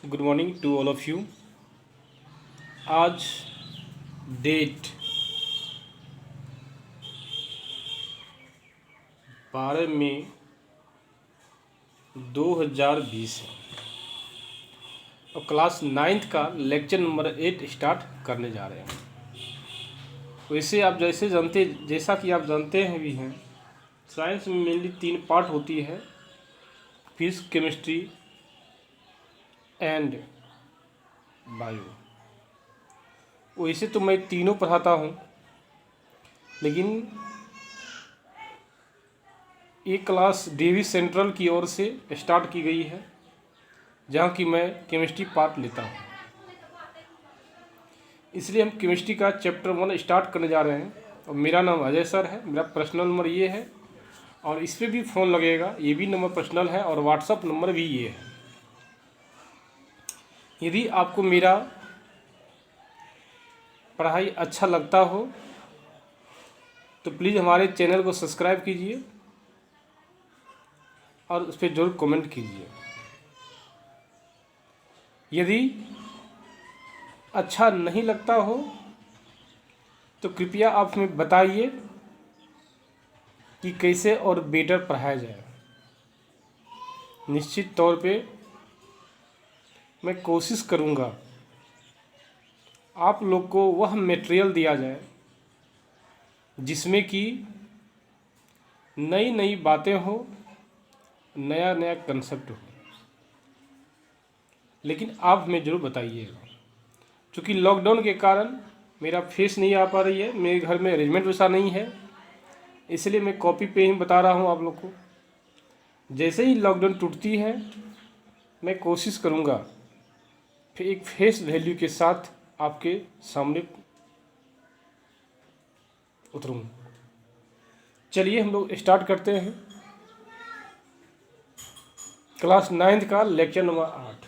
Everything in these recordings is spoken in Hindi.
Good morning to all of you. आज डेट 12 मई 2020 है और क्लास 9th का लेक्चर नंबर 8 स्टार्ट करने जा रहे हैं। वैसे आप जैसा कि आप जानते हैं भी हैं, साइंस में मेनली 3 पार्ट होती है, फिजिक्स, केमिस्ट्री एंड बायो। वैसे तो मैं तीनों पढ़ाता हूँ, लेकिन ये क्लास डीवी सेंट्रल की ओर से स्टार्ट की गई है, जहाँ की मैं केमिस्ट्री पार्ट लेता हूँ। इसलिए हम केमिस्ट्री का चैप्टर 1 स्टार्ट करने जा रहे हैं। और मेरा नाम अजय सर है, मेरा पर्सनल नंबर ये है और इस पर भी फ़ोन लगेगा, ये भी नंबर पर्सनल है और व्हाट्सअप नंबर भी ये है। यदि आपको मेरा पढ़ाई अच्छा लगता हो तो प्लीज़ हमारे चैनल को सब्सक्राइब कीजिए और उस पर ज़रूर कमेंट कीजिए। यदि अच्छा नहीं लगता हो तो कृपया आप हमें बताइए कि कैसे और बेटर पढ़ाया जाए। निश्चित तौर पे मैं कोशिश करूँगा आप लोग को वह मटेरियल दिया जाए जिसमें कि नई नई बातें हो, नया नया कंसेप्ट हो। लेकिन आप हमें ज़रूर बताइएगा, क्योंकि लॉकडाउन के कारण मेरा फेस नहीं आ पा रही है, मेरे घर में अरेंजमेंट वैसा नहीं है, इसलिए मैं कॉपी पे ही बता रहा हूँ आप लोग को। जैसे ही लॉकडाउन टूटती है मैं कोशिश करूँगा फिर एक फेस वैल्यू के साथ आपके सामने उतरूँ। चलिए हम लोग स्टार्ट करते हैं क्लास 9th का लेक्चर नंबर 8।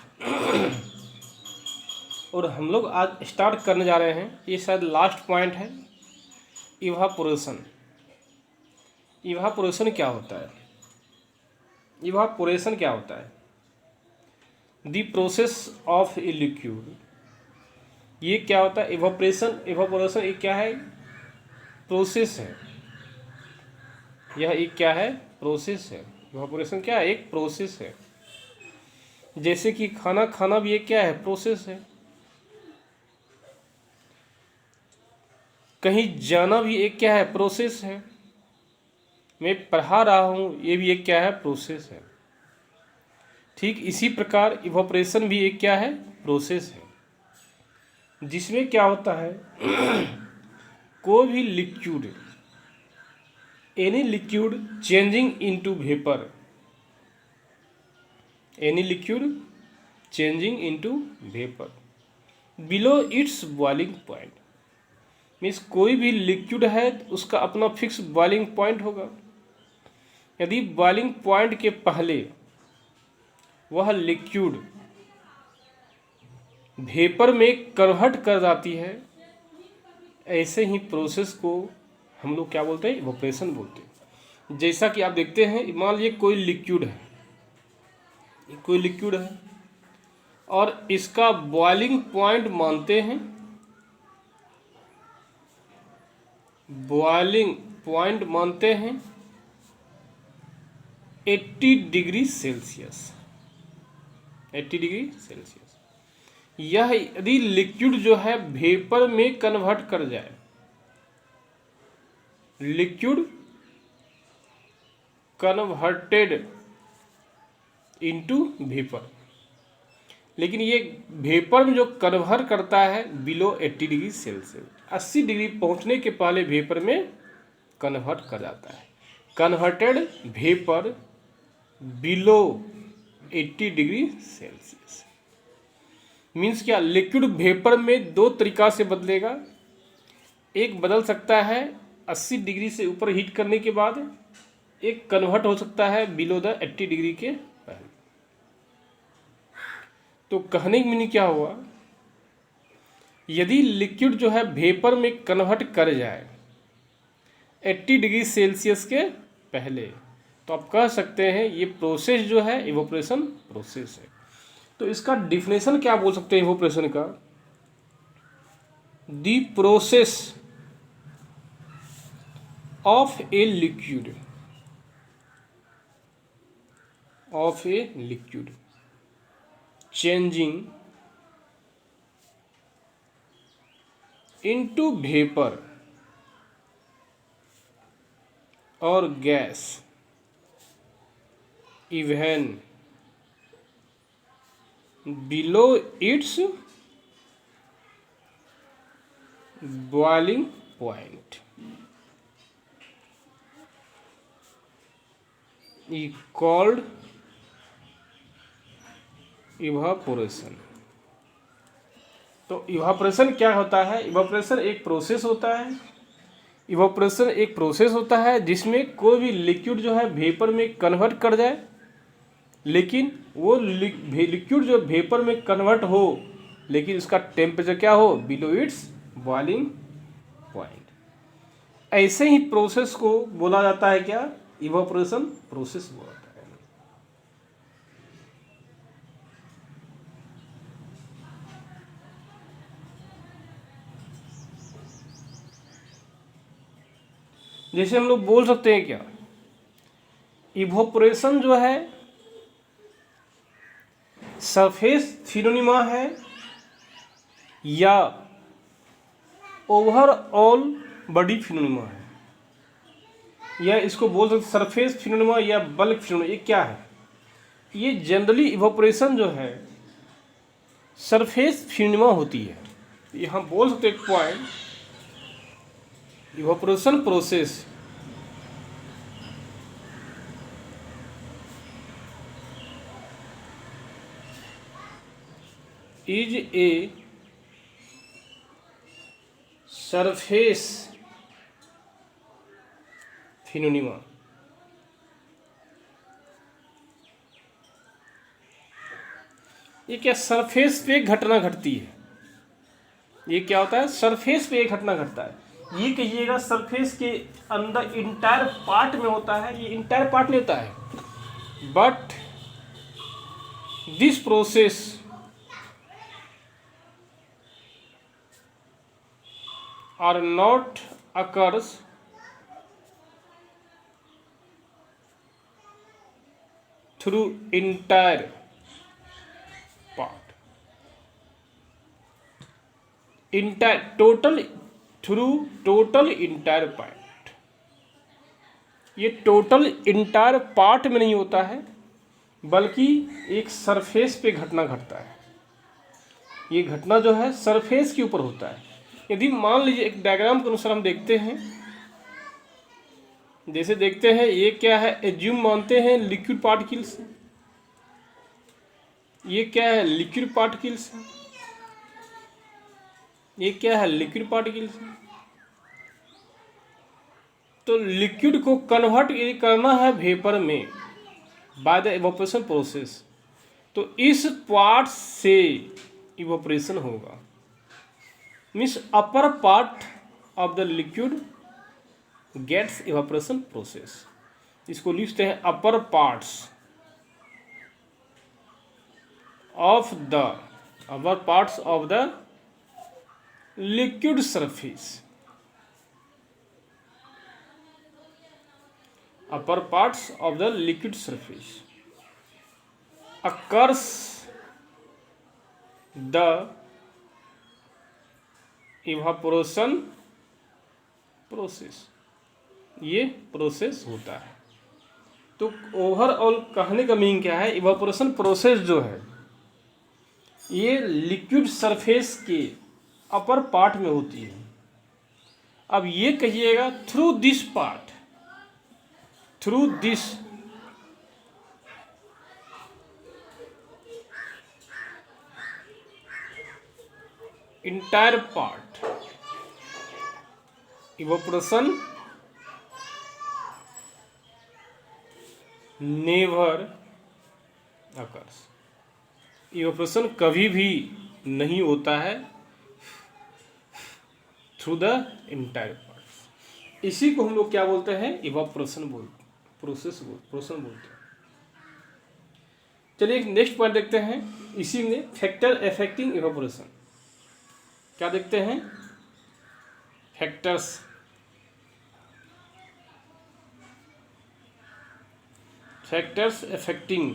और हम लोग आज स्टार्ट करने जा रहे हैं, ये शायद लास्ट पॉइंट है, इवापोरेशन। इवापोरेशन क्या होता है? इवापोरेशन क्या होता है? The process of a liquid. ये क्या होता है? इवापोरेशन एक क्या है? प्रोसेस है। यह एक क्या है? प्रोसेस है। इवापोरेशन क्या है? एक प्रोसेस है। जैसे कि खाना खाना भी एक क्या है? प्रोसेस है। कहीं जाना भी एक क्या है? प्रोसेस है। मैं पढ़ा रहा हूँ, ये भी एक क्या है? प्रोसेस है। ठीक इसी प्रकार इवापोरेशन भी एक क्या है? प्रोसेस है, जिसमें क्या होता है कोई भी liquid, any liquid changing into vapour, any liquid changing into vapour below its boiling point. Means कोई भी लिक्विड है उसका अपना फिक्स बॉइलिंग पॉइंट होगा। यदि बॉइलिंग पॉइंट के पहले वह लिक्विड वेपर में कन्वर्ट कर जाती है, ऐसे ही प्रोसेस को हम लोग क्या बोलते हैं? इवोपरेशन बोलते हैं। जैसा कि आप देखते हैं, मान लीजिए कोई लिक्विड है, कोई लिक्विड है और इसका बॉइलिंग पॉइंट मानते हैं, बॉइलिंग पॉइंट मानते हैं 80 डिग्री सेल्सियस। 80 degree Celsius. यह यदि लिक्विड जो है वेपर में कन्वर्ट कर जाए, लिक्विड कन्वर्टेड इनटू वेपर, लेकिन ये वेपर में जो कन्वर्ट करता है बिलो 80 डिग्री सेल्सियस, 80 डिग्री पहुंचने के पहले वेपर में कन्वर्ट कर जाता है। Converted vapour below 80 degree Celsius means क्या? लिक्विड वेपर में दो तरीका से बदलेगा। एक बदल सकता है 80 डिग्री से ऊपर हीट करने के बाद, एक कन्वर्ट हो सकता है बिलो द 80 डिग्री के पहले। तो कहने की मीनिंग क्या हुआ? यदि लिक्विड जो है वेपर में कन्वर्ट कर जाए 80 डिग्री सेल्सियस के पहले, तो आप कह सकते हैं ये प्रोसेस जो है इवोपरेशन प्रोसेस है। तो इसका डिफिनेशन क्या बोल सकते हैं इवोपरेशन का? The process of a liquid changing into vapour और gas even below its boiling point is called evaporation. तो इवापोरेशन क्या होता है? इवापोरेशन एक प्रोसेस होता है। इवापोरेशन एक प्रोसेस होता है जिसमें कोई भी लिक्विड जो है वेपर में कन्वर्ट कर जाए, लेकिन वो लिक्विड जो वेपर में कन्वर्ट हो, लेकिन उसका टेम्परेचर क्या हो? Below its boiling point. ऐसे ही प्रोसेस को बोला जाता है क्या? इवापोरेशन प्रोसेस बोला जाता है। जैसे हम लोग बोल सकते हैं क्या, इवोपरेशन जो है सरफेस फिनोनिमा है या ओवरऑल बॉडी फिनोनिमा है, या इसको बोल सकते सरफेस फिनोनिमा या बल्क फिनोनिमा। ये क्या है? ये जनरली इवोपरेशन जो है सरफेस फिनोनिमा होती है। ये हम बोल सकते एक point, evaporation process is a surface phenomena. ये क्या सरफेस पे घटना घटती है? ये क्या होता है? सरफेस पे एक घटना घटता है। ये कहिएगा सरफेस के अंदर इंटायर पार्ट में होता है, ये इंटायर पार्ट नहीं होता है। But this process are not occurs through entire part, entire total through total entire part. ये टोटल इंटायर पार्ट में नहीं होता है, बल्कि एक सरफेस पे घटना घटता है। ये घटना जो है सरफेस के ऊपर होता है। यदि मान लीजिए एक डायग्राम के अनुसार हम देखते हैं, जैसे देखते हैं ये क्या है, एज्यूम मानते हैं लिक्विड पार्टिकल्स। ये क्या है? Liquid particles. ये क्या है? Liquid particles. तो लिक्विड को कन्वर्ट यदि करना है वेपर में बाय द इवोपरेशन प्रोसेस, तो इस पार्ट से इवोपरेशन होगा। Means upper part of the liquid gets evaporation process. इसको लिखते हैं upper parts of the liquid surface. upper parts of the liquid surface occurs the evaporation process। ये प्रोसेस होता है। तो ओवरऑल कहने का मीनिंग क्या है? इवापोरेशन प्रोसेस जो है ये लिक्विड सरफेस के अपर पार्ट में होती है। अब ये कहिएगा through this part, through this entire part evaporation never occurs। Evaporation कभी भी नहीं होता है थ्रू द इंटायर पार्ट। इसी को हम लोग क्या बोलते हैं? इवोपरेशन प्रोसेस बोलते हैं। चलिए एक नेक्स्ट पॉइंट देखते हैं। इसी में फैक्टर अफेक्टिंग इवापोरेशन क्या देखते हैं, फैक्टर्स अफेक्टिंग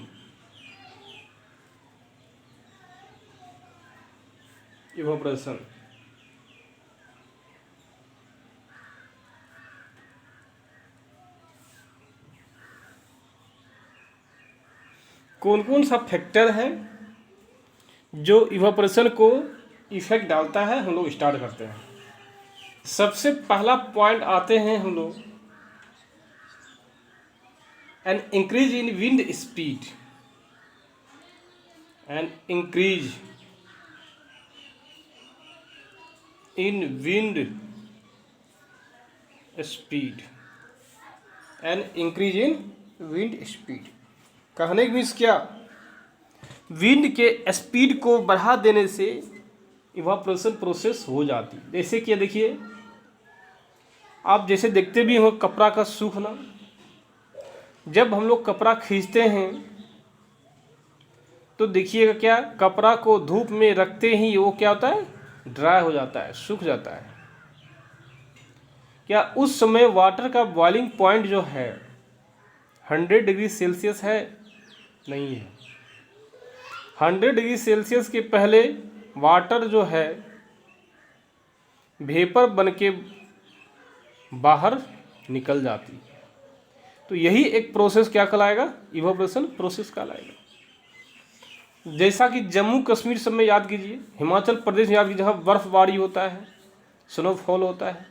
इवापोरेशन। कौन कौन सा फैक्टर है जो इवापोरेशन को इफेक्ट डालता है, हम लोग स्टार्ट करते हैं। सबसे पहला पॉइंट आते हैं हम लोग an increase in wind speed, an increase in wind speed, an increase in wind speed. कहने की मीन्स क्या, विंड के स्पीड को बढ़ा देने से इवापोरेशन प्रोसेस हो जाती। जैसे कि देखिए, आप जैसे देखते भी हो कपड़ा का सूखना, जब हम लोग कपड़ा खींचते हैं तो देखिएगा क्या, कपड़ा को धूप में रखते ही वो क्या होता है, ड्राई हो जाता है, सूख जाता है। क्या उस समय वाटर का बॉइलिंग पॉइंट जो है 100 डिग्री सेल्सियस है? नहीं है। 100 डिग्री सेल्सियस के पहले वाटर जो है वेपर बन के बाहर निकल जाती है। तो यही एक प्रोसेस क्या कहलाएगा, इवापोरेशन प्रोसेस कहलाएगा। जैसा कि जम्मू कश्मीर सब में याद कीजिए, हिमाचल प्रदेश में याद कीजिए, जहाँ बर्फबारी होता है, स्नोफॉल होता है,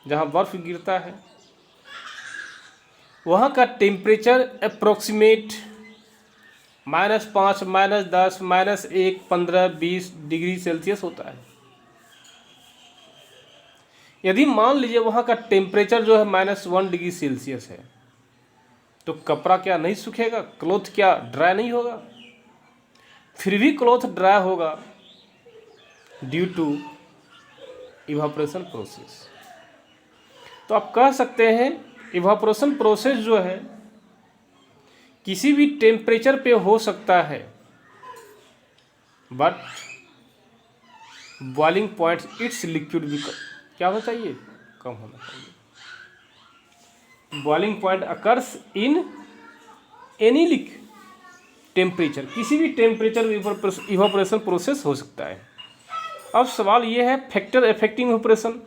जहाँ बर्फ गिरता है, वहाँ का टेम्परेचर अप्रोक्सीमेट -5, -10, -1, 15, 20 डिग्री सेल्सियस होता है। यदि मान लीजिए वहाँ का टेम्परेचर जो है -1 डिग्री सेल्सियस है, तो कपड़ा क्या नहीं सूखेगा, क्लॉथ क्या ड्राई नहीं होगा? फिर भी क्लॉथ ड्राई होगा ड्यू टू इवापोरेशन प्रोसेस। तो आप कह सकते हैं इवापोरेशन प्रोसेस जो है किसी भी टेम्परेचर पे हो सकता है, but boiling point it's liquid भी क्या होना चाहिए, कम होना चाहिए। Boiling point occurs in any liquid temperature, किसी भी टेम्परेचर में इवापोरेशन प्रोसेस हो सकता है। अब सवाल ये है फैक्टर अफेक्टिंग इवापोरेशन,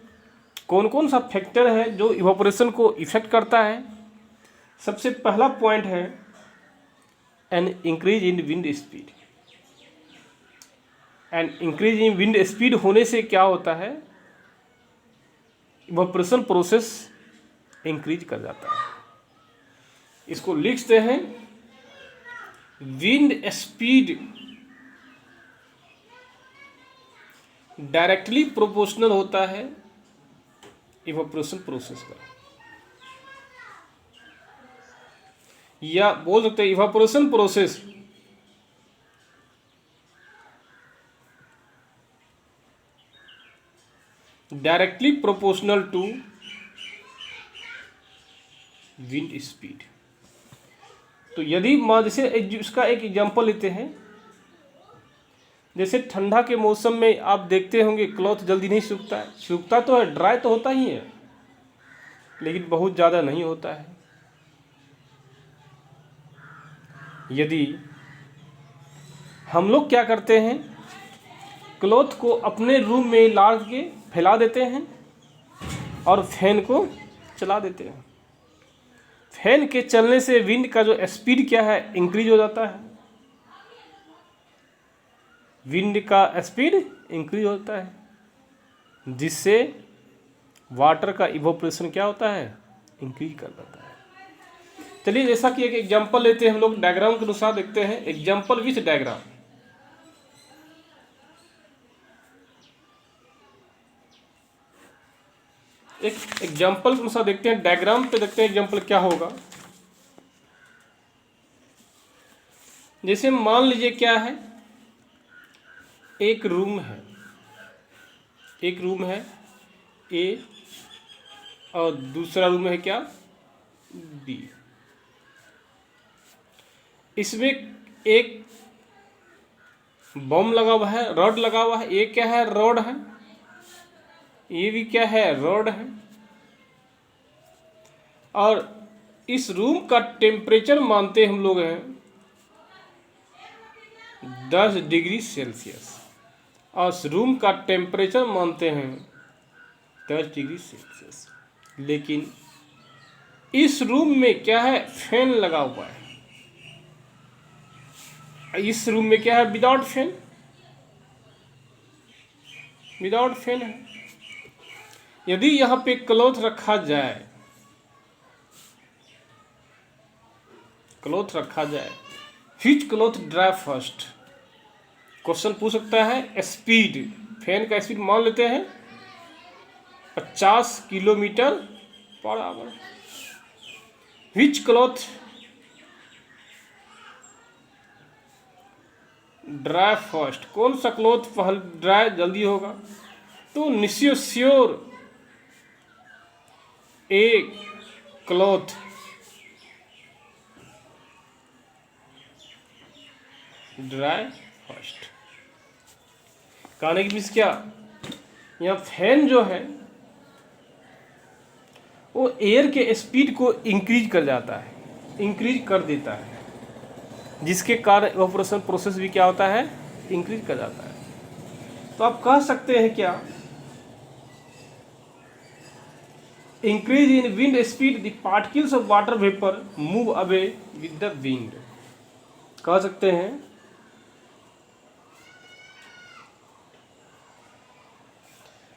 कौन कौन सा फैक्टर है जो इवापोरेशन को इफेक्ट करता है। सबसे पहला पॉइंट है an increase in wind speed. And increase in wind speed होने से क्या होता है, इवापोरेशन प्रोसेस इंक्रीज कर जाता है। इसको लिखते हैं विंड स्पीड डायरेक्टली प्रोपोर्शनल होता है इवापोरेशन प्रोसेस का, या बोल सकते हैं evaporation process directly proportional to wind speed. तो यदि मान जैसे इसका एक एग्जांपल लेते हैं, जैसे ठंडा के मौसम में आप देखते होंगे क्लॉथ जल्दी नहीं सूखता है, सूखता तो है, ड्राई तो होता ही है, लेकिन बहुत ज़्यादा नहीं होता है। यदि हम लोग क्या करते हैं, क्लॉथ को अपने रूम में ला के फैला देते हैं और फैन को चला देते हैं। फैन के चलने से विंड का जो स्पीड क्या है, इंक्रीज हो जाता है। विंड का स्पीड इंक्रीज होता है, जिससे वाटर का इवोपरेशन क्या होता है, इंक्रीज कर देता है। चलिए जैसा कि एक एग्जांपल लेते हैं, हम लोग डायग्राम के अनुसार देखते हैं। Example with diagram. एक एग्जांपल के अनुसार देखते हैं, डायग्राम पे देखते हैं एग्जांपल क्या होगा। जैसे मान लीजिए क्या है, एक रूम है ए और दूसरा रूम है क्या, बी। इसमें एक बम लगा हुआ है, रॉड लगा हुआ है, ये क्या है? रॉड है। ये भी क्या है? रॉड है। और इस रूम का टेम्परेचर मानते हम लोग हैं 10 डिग्री सेल्सियस, और इस रूम का टेम्परेचर मानते हैं 10 डिग्री सेल्सियस। लेकिन इस रूम में क्या है? फैन लगा हुआ है। इस रूम में क्या है? विदाउट फैन, विदाउट फैन है। यदि यहाँ पे क्लॉथ रखा जाए, क्लॉथ रखा जाए, which cloth dry first? Question पूछ सकता है। स्पीड, फैन का स्पीड मान लेते हैं 50 kilometre per hour. Which cloth dry first? कौन सा क्लॉथ पहले ड्राई जल्दी होगा? तो निश्चय श्योर ए क्लॉथ ड्राई फर्स्ट। कहने की मीन्स क्या, यहाँ फैन जो है वो एयर के स्पीड को इंक्रीज कर जाता है, इंक्रीज कर देता है, जिसके कारण इवेपोरेशन प्रोसेस भी क्या होता है? इंक्रीज कर जाता है। तो आप कह सकते हैं क्या, increase in wind speed the particles of water vapour move away with the wind. कह सकते हैं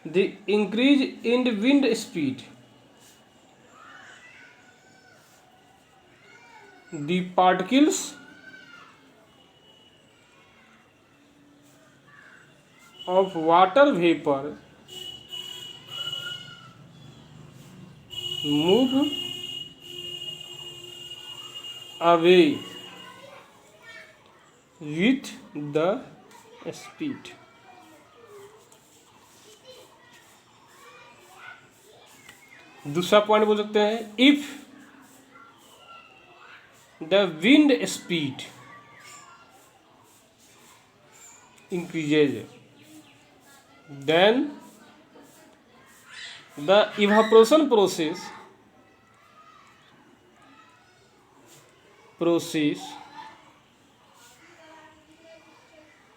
the increase in the wind speed the particles of water vapor move away with the speed। दूसरा पॉइंट बोल सकते हैं, if the wind speed increases then the evaporation process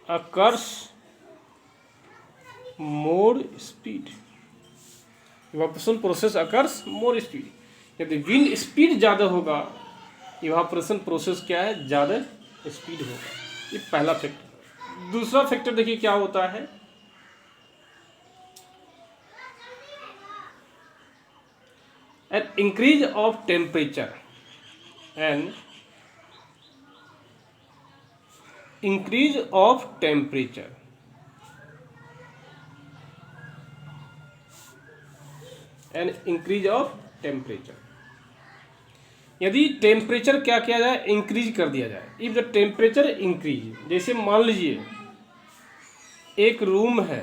occurs more speed। evaporation process occurs more speed। यदि विंड स्पीड ज़्यादा होगा, इवापोरेशन प्रोसेस क्या है? ज़्यादा स्पीड होगा। ये पहला फैक्टर। दूसरा फैक्टर देखिए क्या होता है, an increase of temperature and increase of temperature and increase of temperature। यदि टेम्परेचर क्या किया जाए? इंक्रीज कर दिया जाए। इफ द टेम्परेचर इंक्रीज, जैसे मान लीजिए एक रूम है,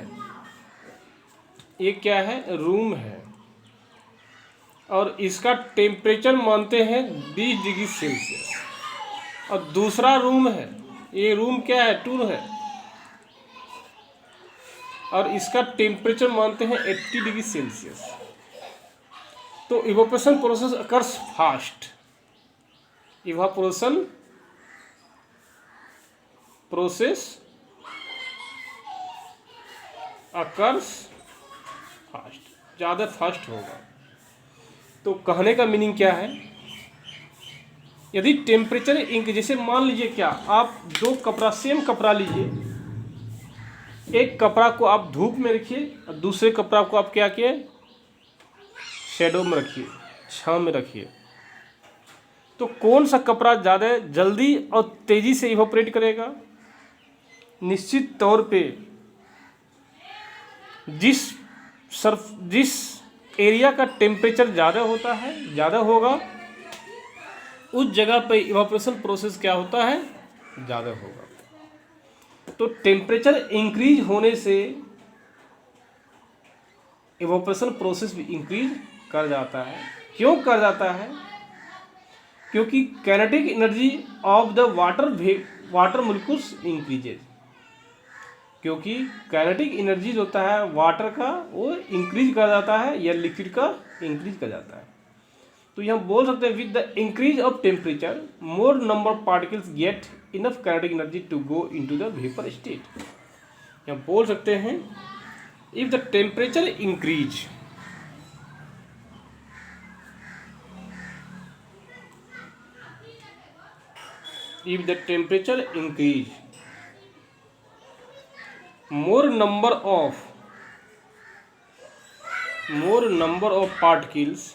एक क्या है? रूम है, और इसका टेम्परेचर मानते हैं 20 डिग्री सेल्सियस, और दूसरा रूम है, ये रूम क्या है? 2 है, और इसका टेम्परेचर मानते हैं 80 डिग्री सेल्सियस। तो evaporation process occurs fast. Evaporation process occurs fast, ज़्यादा फास्ट होगा। तो कहने का मीनिंग क्या है, यदि टेम्परेचर जैसे मान लीजिए क्या, आप 2 कपड़ा, सेम कपड़ा लीजिए, एक कपड़ा को आप धूप में रखिए और दूसरे कपड़ा को आप क्या किए? शैडो में रखिए, छांव में रखिए। तो कौन सा कपड़ा ज़्यादा जल्दी और तेज़ी से इवेपोरेट करेगा? निश्चित तौर पे जिस एरिया का टेम्परेचर ज़्यादा होता है, ज़्यादा होगा, उस जगह पे इवेपोरेशन प्रोसेस क्या होता है? ज़्यादा होगा। तो टेम्परेचर इंक्रीज होने से इवेपोरेशन प्रोसेस भी इंक्रीज कर जाता है। क्यों कर जाता है? क्योंकि kinetic energy of the water molecules increases. क्योंकि काइनेटिक एनर्जी जो होता है वाटर का वो इंक्रीज कर जाता है या लिक्विड का इंक्रीज कर जाता है। तो यहाँ बोल सकते हैं with the increase of temperature more number of particles get enough kinetic energy to go into the vapour state. यहाँ बोल सकते हैं if the temperature increase, if the temperature increase more number of particles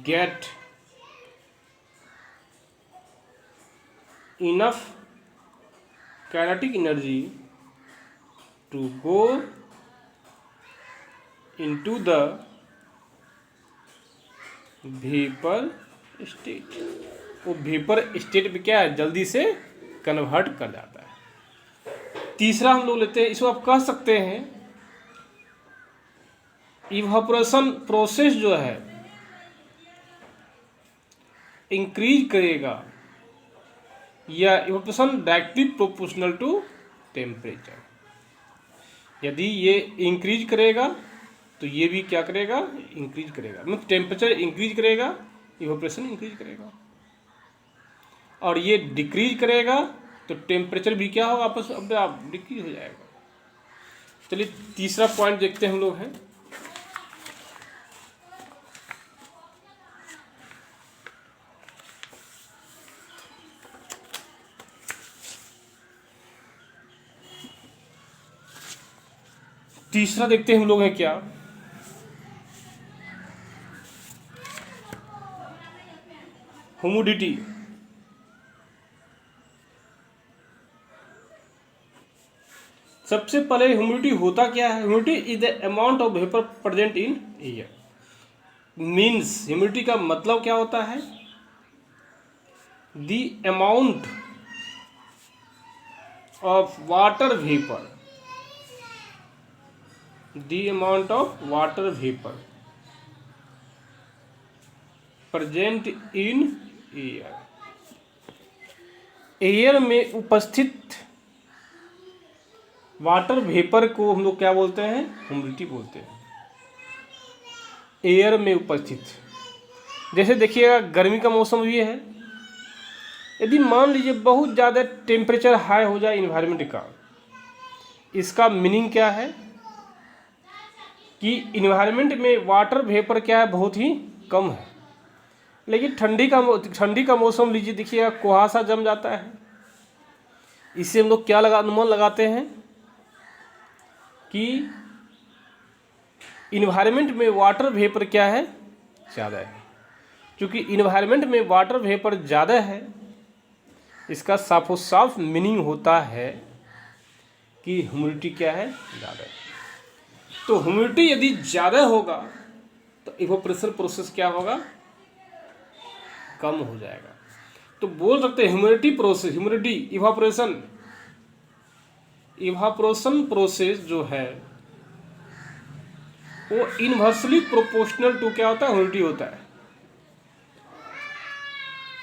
get enough kinetic energy to go into the vapor state. वो वेपर स्टेट में क्या है जल्दी से कन्वर्ट कर जाता है। तीसरा हम लोग लेते हैं, इसको आप कह सकते हैं इवापोरेशन प्रोसेस जो है इंक्रीज करेगा या evaporation directly proportional to temperature. यदि ये इंक्रीज करेगा तो ये भी क्या करेगा इंक्रीज करेगा, मतलब टेम्परेचर इंक्रीज करेगा इवापोरेशन इंक्रीज करेगा, और ये डिक्रीज करेगा तो टेम्परेचर भी क्या होगा आपस में आप डिक्रीज हो जाएगा। चलिए तीसरा पॉइंट देखते हैं हम लोग हैं तीसरा देखते हैं हम लोग हैं क्या ह्यूमिडिटी। सबसे पहले ह्यूमिडिटी होता क्या है? Humidity is the amount of vapour present in air. Means humidity का मतलब क्या होता है? The amount of water vapour, the amount of water vapour present in air. Air में उपस्थित वाटर वेपर को हम लोग क्या बोलते हैं? ह्यूमिडिटी बोलते हैं। एयर में उपस्थित, जैसे देखिएगा गर्मी का मौसम ये है, यदि मान लीजिए बहुत ज़्यादा टेम्परेचर हाई हो जाए इन्वायरमेंट का, इसका मीनिंग क्या है कि इन्वायरमेंट में वाटर वेपर क्या है बहुत ही कम है। लेकिन ठंडी का मौसम लीजिए, देखिएगा कुहासा जम जाता है। इससे हम लोग क्या अनुमान लगाते हैं कि इन्वायरमेंट में वाटर वेपर क्या है ज़्यादा है। क्योंकि इन्वायरमेंट में वाटर वेपर ज़्यादा है, इसका साफो साफ मीनिंग होता है कि ह्यूमिडिटी क्या है ज़्यादा है। तो ह्यूमिडिटी यदि ज़्यादा होगा तो इवेपोरेशन प्रोसेस क्या होगा कम हो जाएगा। तो बोल सकते हैं humidity process, humidity evaporation process जो है वो इनवर्सली प्रोपोर्शनल टू क्या होता है ह्यूमिडिटी होता है।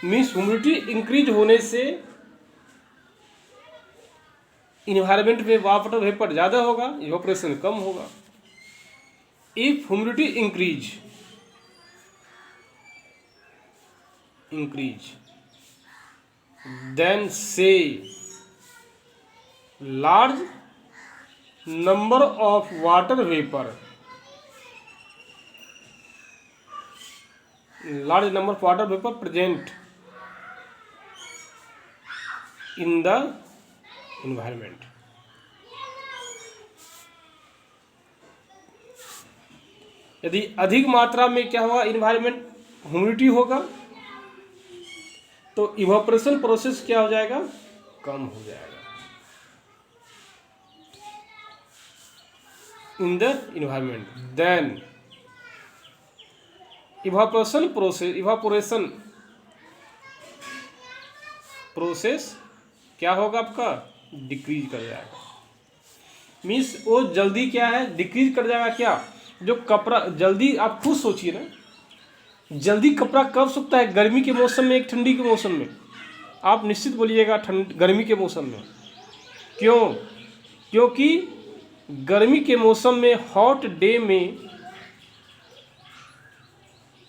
मीन्स ह्यूमिडिटी इंक्रीज होने से इन्वायरमेंट में वाटर वेपर ज़्यादा होगा, इवापोरेशन कम होगा। If humidity increase then say large number of water vapor present in the environment। यदि अधिक मात्रा में क्या होगा इन्वायरमेंट ह्यूमिडिटी होगा तो इवापोरेशन प्रोसेस क्या हो जाएगा कम हो जाएगा in the environment. Then evaporation process क्या होगा आपका डिक्रीज कर जाएगा। मीन्स वो जल्दी क्या है डिक्रीज कर जाएगा। क्या जो कपड़ा जल्दी, आप खुद सोचिए ना, जल्दी कपड़ा कब सूखता है? गर्मी के मौसम में, एक ठंडी के मौसम में। आप निश्चित बोलिएगा गर्मी के मौसम में। क्यों? क्योंकि गर्मी के मौसम में हॉट डे में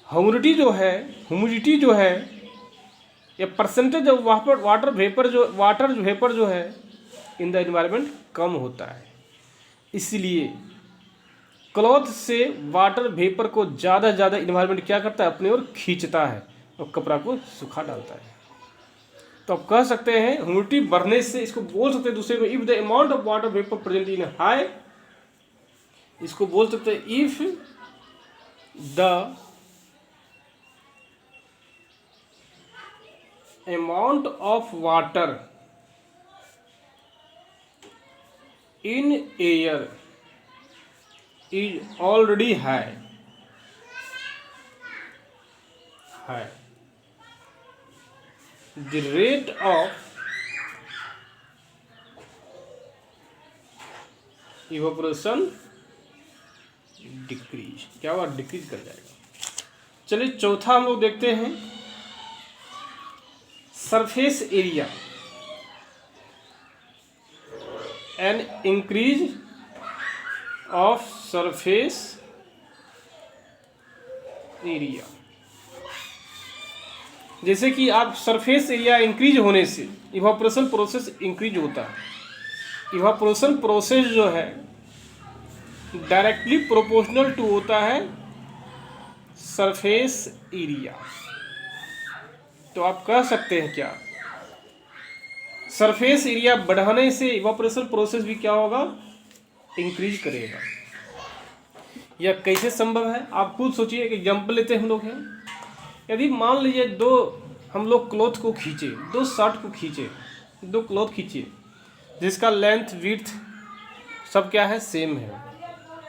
ह्यूमिडिटी जो है या परसेंटेज ऑफ वाटर वेपर जो है इन द एनवायरनमेंट कम होता है। इसलिए क्लॉथ से वाटर वेपर को ज़्यादा एनवायरनमेंट क्या करता है, अपनी ओर खींचता है और कपड़ा को सुखा डालता है। तो आप कह सकते हैं ह्यूमिडिटी बढ़ने से, इसको बोल सकते हैं दूसरे में, if the amount of water vapour present in high, इसको बोल सकते हैं if the amount of water in air is already high, the rate of evaporation decrease, क्या हुआ, डिक्रीज कर जाएगा। चलिए चौथा हम लोग देखते हैं surface area and increase of surface area. जैसे कि आप सरफेस एरिया इंक्रीज होने से इवापोरेशन प्रोसेस इंक्रीज होता है। इवापोरेशन प्रोसेस जो है डायरेक्टली प्रोपोर्शनल टू होता है सरफेस एरिया। तो आप कह सकते हैं क्या, सरफेस एरिया बढ़ाने से इवापोरेशन प्रोसेस भी क्या होगा, इंक्रीज करेगा। यह कैसे संभव है, आप खुद सोचिए। एक एग्जाम्पल लेते हैं हम लोग हैं, यदि मान लीजिए हम लोग क्लॉथ को खींचे, दो शर्ट को खींचे, दो क्लॉथ खींचे जिसका लेंथ विड्थ सब क्या है, सेम है।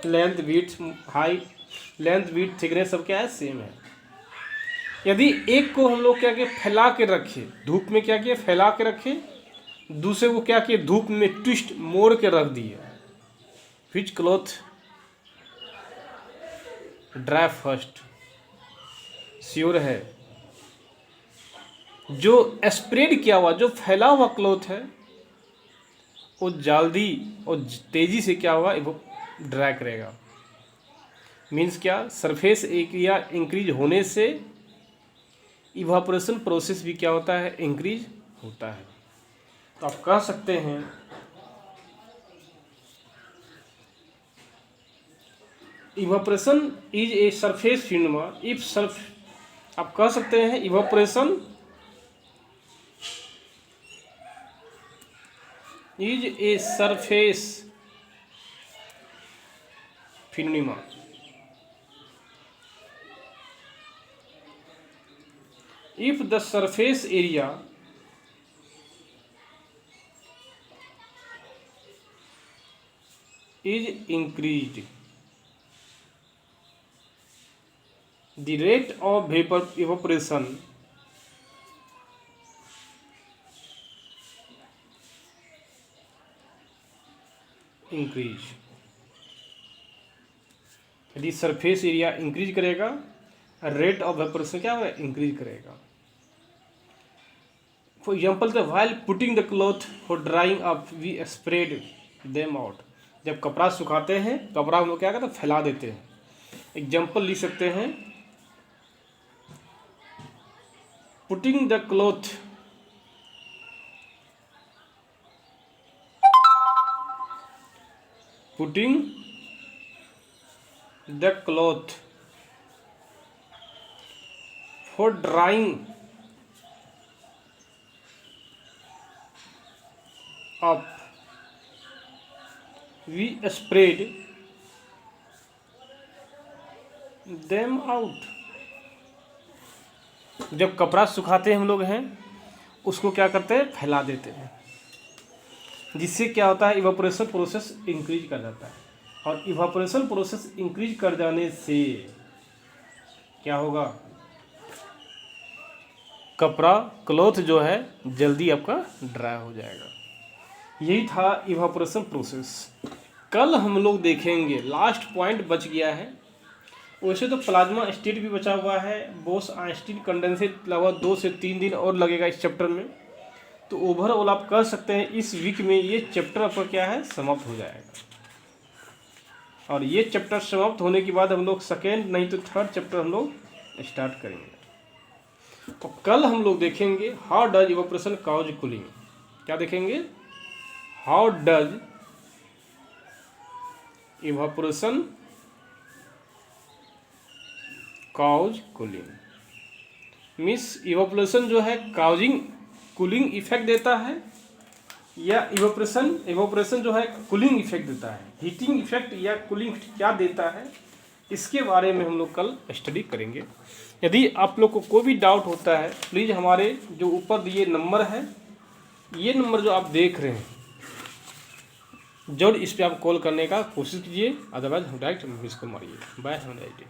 Length width height, length width thickness सब क्या है, सेम है। यदि एक को हम लोग क्या किए, फैला के रखे धूप में, क्या किए, फैला के रखे, दूसरे को क्या किए, धूप में ट्विस्ट मोड़ के रख दिए, विच क्लॉथ ड्राई फर्स्ट, श्योर है जो स्प्रेड किया हुआ, जो फैला हुआ क्लॉथ है वो जल्दी और तेजी से क्या होगा, वो ड्राई करेगा। मीन्स क्या, सरफेस एरिया इंक्रीज होने से इवापोरेशन प्रोसेस भी क्या होता है, इंक्रीज होता है। तो आप कह सकते हैं evaporation is a surface phenomena if आप कह सकते हैं evaporation is a surface phenomena if the surface area is increased, the rate of vapor evaporation increase। यदि सरफेस एरिया इंक्रीज करेगा, रेट ऑफ वेपोरेशन क्या होगा, इंक्रीज करेगा। For example the while putting the cloth for drying up we spread them out. जब कपड़ा सुखाते हैं, कपड़ा हम लोग क्या करते हैं, फैला देते हैं। एग्जाम्पल लिख सकते हैं, putting the cloth for drying up we spread them out। जब कपड़ा सुखाते हम लोग हैं, उसको क्या करते हैं, फैला देते हैं, जिससे क्या होता है, इवापोरेशन प्रोसेस इंक्रीज कर जाता है। और इवापोरेशन प्रोसेस इंक्रीज कर जाने से क्या होगा, कपड़ा क्लॉथ जो है जल्दी आपका ड्राई हो जाएगा। यही था इवापोरेशन प्रोसेस। कल हम लोग देखेंगे, लास्ट पॉइंट बच गया है। वैसे तो प्लाज्मा स्टेट भी बचा हुआ है, बोस आइंस्टीन कंडेंसेट लगभग 2 से 3 दिन और लगेगा इस चैप्टर में। तो ओवरऑल आप कह सकते हैं इस वीक में ये चैप्टर आपका क्या है, समाप्त हो जाएगा। और ये चैप्टर समाप्त होने के बाद हम लोग सेकेंड नहीं तो थर्ड चैप्टर हम लोग स्टार्ट करेंगे। तो कल हम लोग देखेंगे how does evaporation cause cooling. क्या देखेंगे? How does evaporation cause cooling. Means evaporation जो है कॉजिंग कूलिंग इफेक्ट देता है, या इवेपोरेशन जो है कूलिंग इफेक्ट देता है, हीटिंग इफेक्ट या कूलिंग क्या देता है, इसके बारे में हम लोग कल स्टडी करेंगे। यदि आप लोग को कोई भी डाउट होता है प्लीज़ हमारे जो ऊपर दिए नंबर है, ये नंबर जो आप देख रहे हैं जरूर इस पर आप कॉल करने का कोशिश कीजिए, अदरवाइज डायरेक्ट मिस कॉल मारिए। Bye, have a nice day.